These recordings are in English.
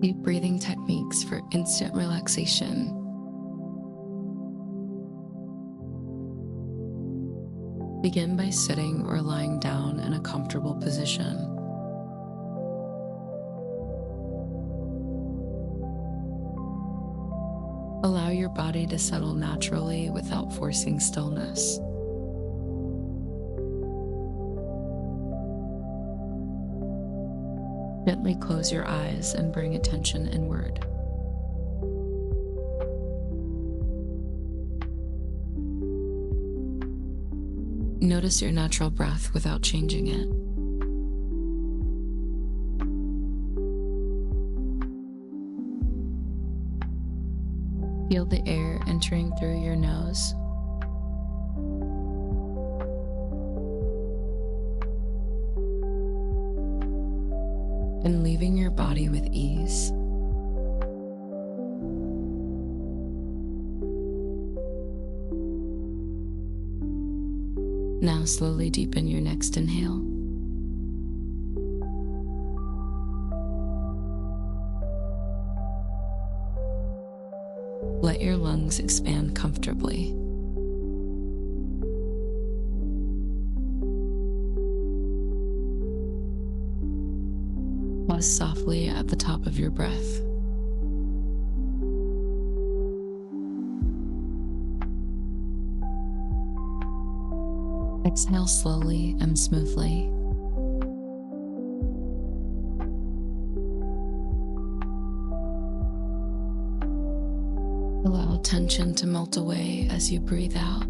Deep breathing techniques for instant relaxation. Begin by sitting or lying down in a comfortable position. Allow your body to settle naturally without forcing stillness. Gently close your eyes and bring attention inward. Notice your natural breath without changing it. Feel the air entering through your nose. And leaving your body with ease. Now slowly deepen your next inhale. Let your lungs expand comfortably. Pause softly at the top of your breath. Exhale slowly and smoothly. Allow tension to melt away as you breathe out.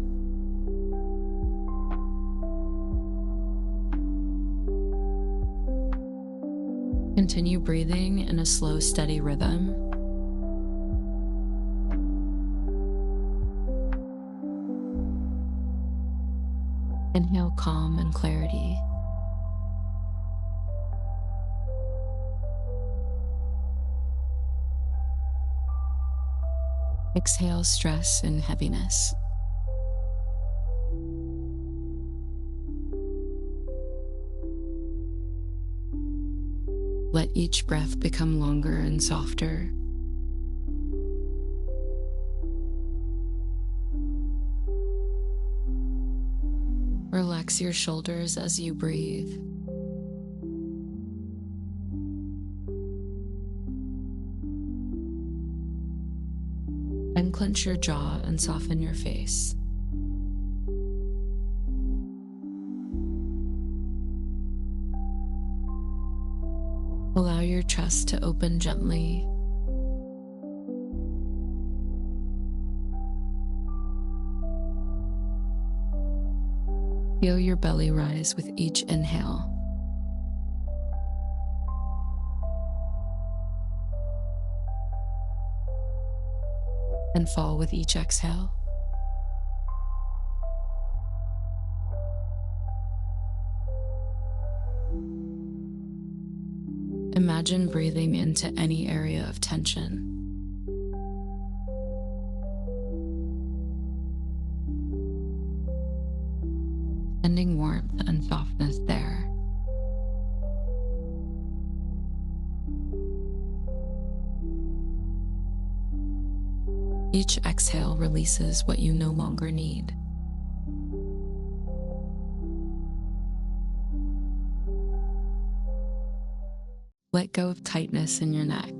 Continue breathing in a slow, steady rhythm. Inhale calm and clarity. Exhale stress and heaviness. Let each breath become longer and softer. Relax your shoulders as you breathe. Unclench your jaw and soften your face. Allow your chest to open gently. Feel your belly rise with each inhale. And fall with each exhale. Imagine breathing into any area of tension. Sending warmth and softness there. Each exhale releases what you no longer need. Let go of tightness in your neck.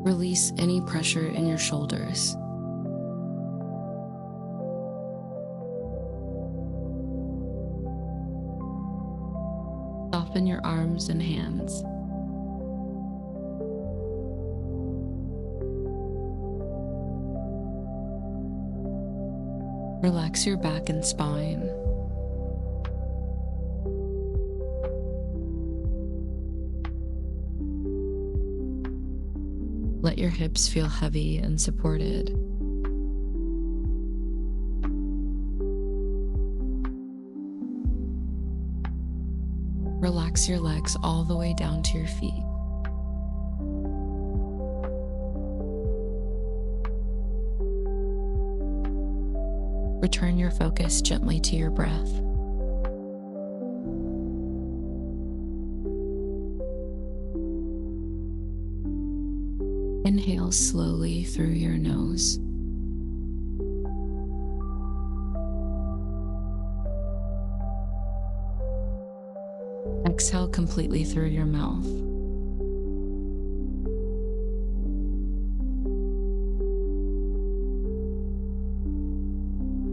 Release any pressure in your shoulders. Soften your arms and hands. Relax your back and spine. Let your hips feel heavy and supported. Relax your legs all the way down to your feet. Return your focus gently to your breath. Inhale slowly through your nose. Exhale completely through your mouth.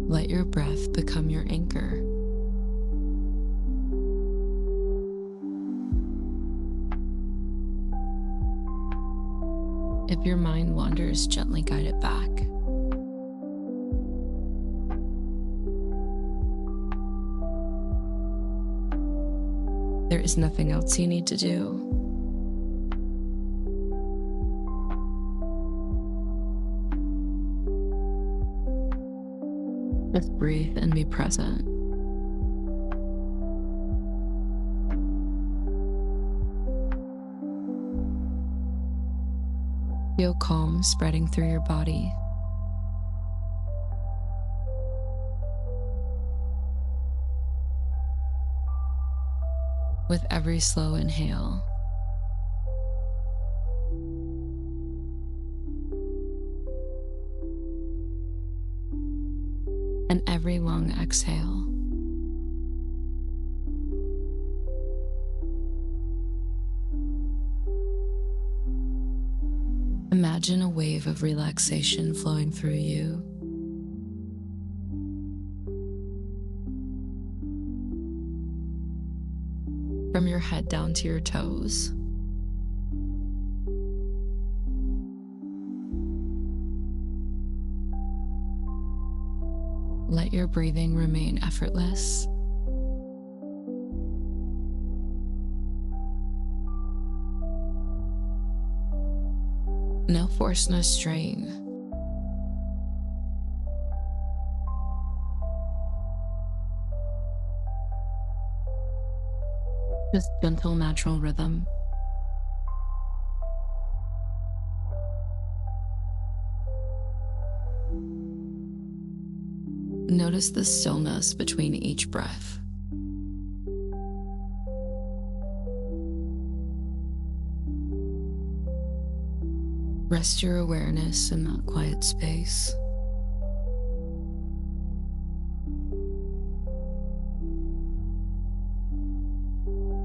Let your breath become your anchor. If your mind wanders, gently guide it back. There is nothing else you need to do. Just breathe and be present. Feel calm spreading through your body. With every slow inhale, and every long exhale, imagine a wave of relaxation flowing through you. From your head down to your toes. Let your breathing remain effortless. No force, no strain. Just gentle, natural rhythm. Notice the stillness between each breath. Rest your awareness in that quiet space.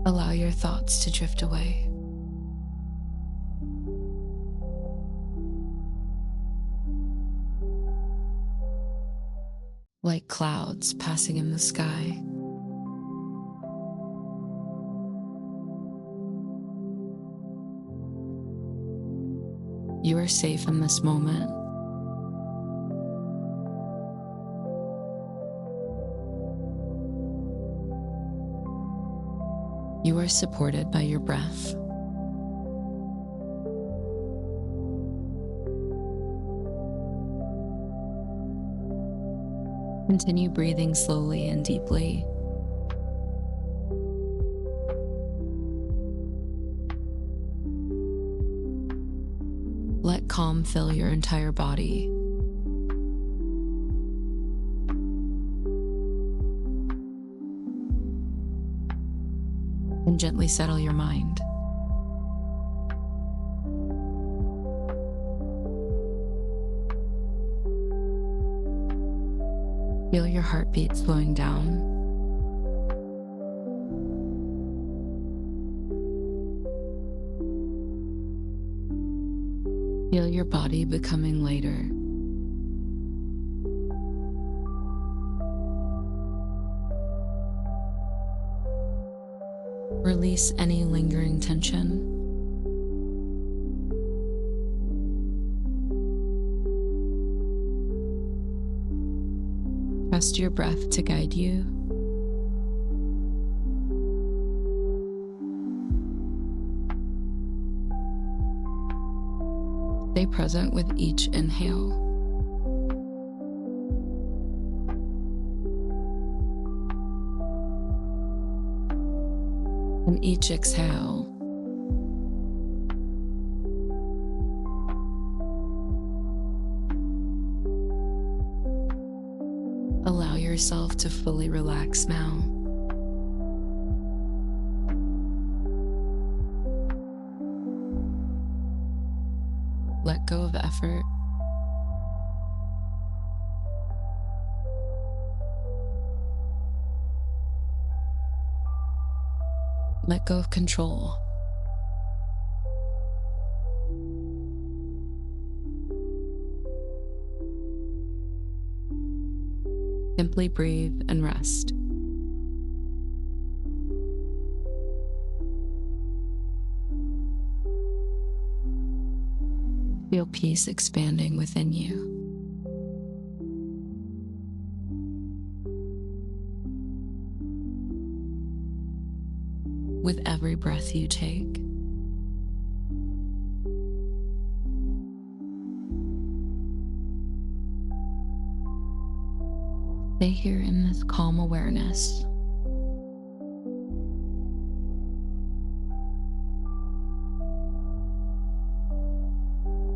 Allow your thoughts to drift away. Like clouds passing in the sky. You are safe in this moment. You are supported by your breath. Continue breathing slowly and deeply. Let calm fill your entire body. And gently settle your mind. Feel your heartbeat slowing down. Feel your body becoming lighter. Release any lingering tension. Trust your breath to guide you. Stay present with each inhale. And each exhale. Allow yourself to fully relax now. Let go of effort. Let go of control. Simply breathe and rest. Feel peace expanding within you. With every breath you take, stay here in this calm awareness.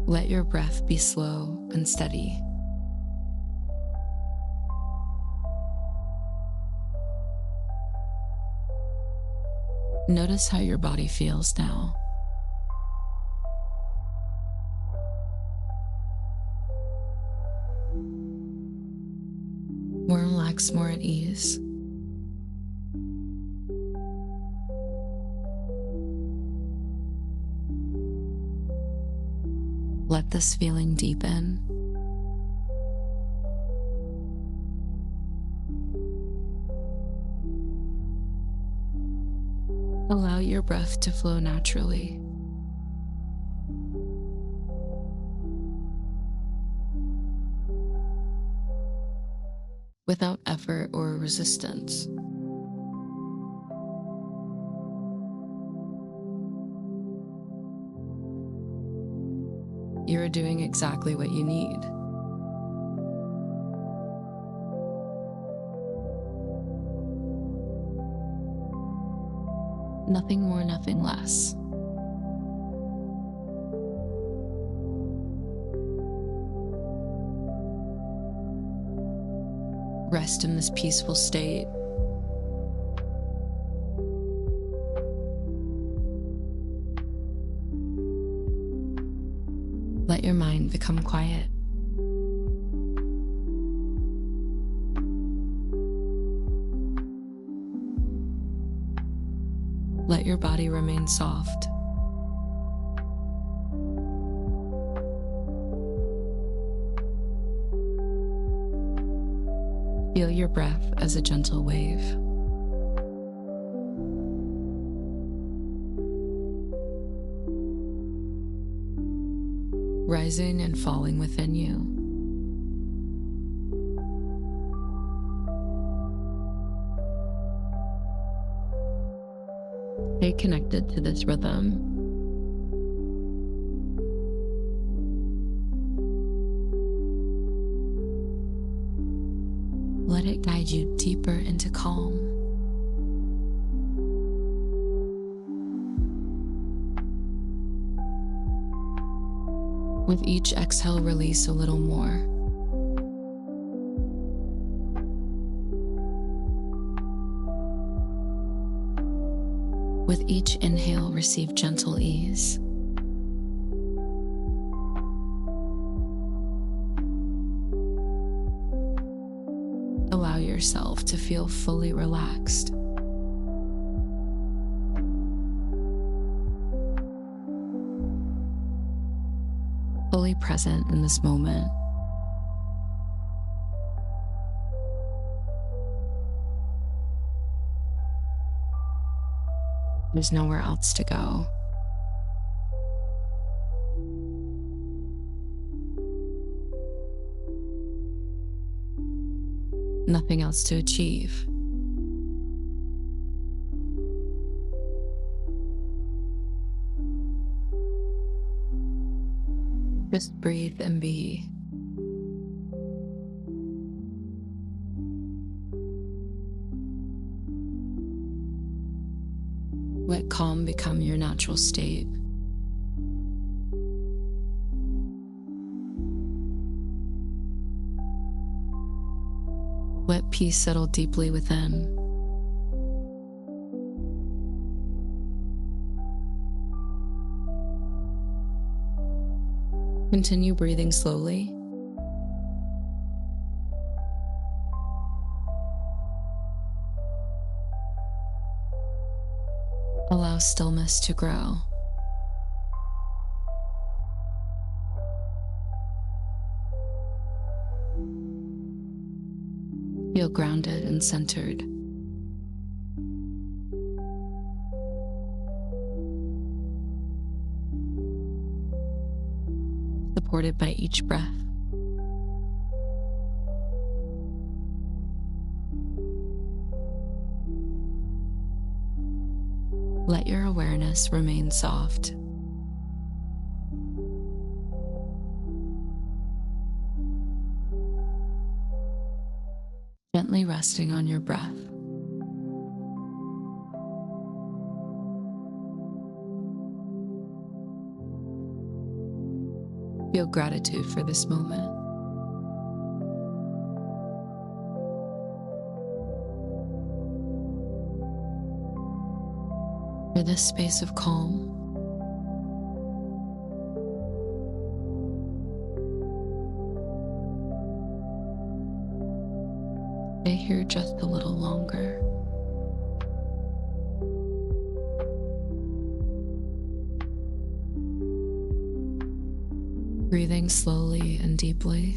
Let your breath be slow and steady. Notice how your body feels now. More relaxed, more at ease. Let this feeling deepen. Allow your breath to flow naturally. Without effort or resistance. You are doing exactly what you need. Nothing more, nothing less. Rest in this peaceful state. Let your mind become quiet. Let your body remain soft. Feel your breath as a gentle wave. Rising and falling within you. Stay connected to this rhythm. Let it guide you deeper into calm. With each exhale, release a little more. With each inhale, receive gentle ease. Allow yourself to feel fully relaxed. Fully present in this moment. There's nowhere else to go. Nothing else to achieve. Just breathe and be. Let calm become your natural state. Let peace settle deeply within. Continue breathing slowly. Allow stillness to grow. Feel grounded and centered. Supported by each breath. Let your awareness remain soft. Gently resting on your breath. Feel gratitude for this moment. For this space of calm. Stay here just a little longer. Breathing slowly and deeply.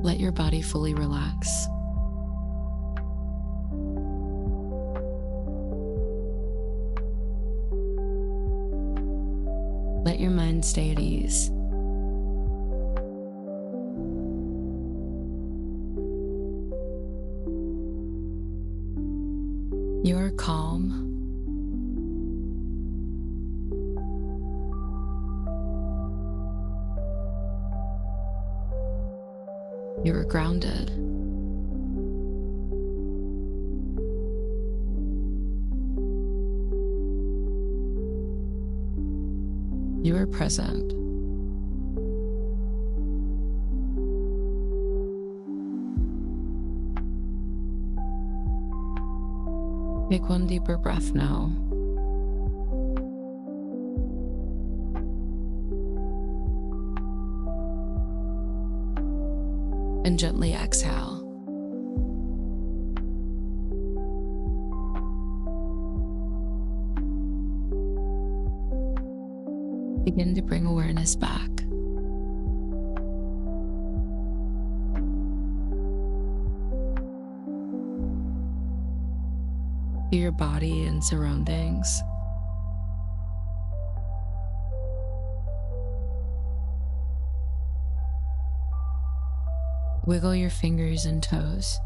Let your body fully relax. Let your mind stay at ease. You are calm. You are grounded. You are present. Take one deeper breath now. And gently exhale. Begin to bring awareness back. To your body and surroundings. Wiggle your fingers and toes.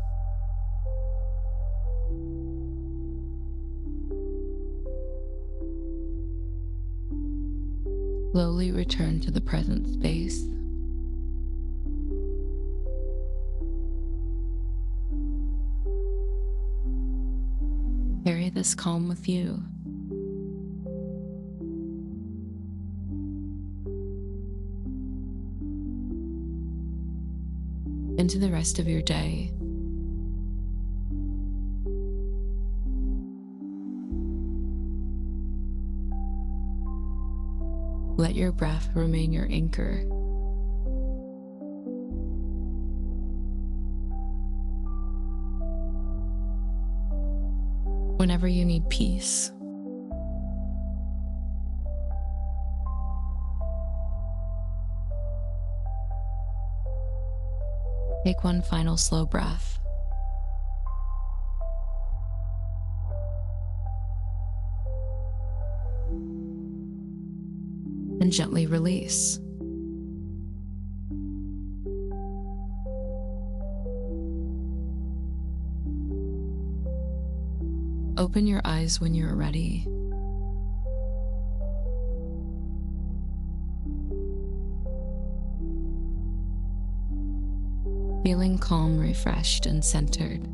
Slowly return to the present space. Carry this calm with you. Into the rest of your day. Let your breath remain your anchor. Whenever you need peace, take one final slow breath. And gently release. Open your eyes when you're ready. Feeling calm, refreshed, and centered.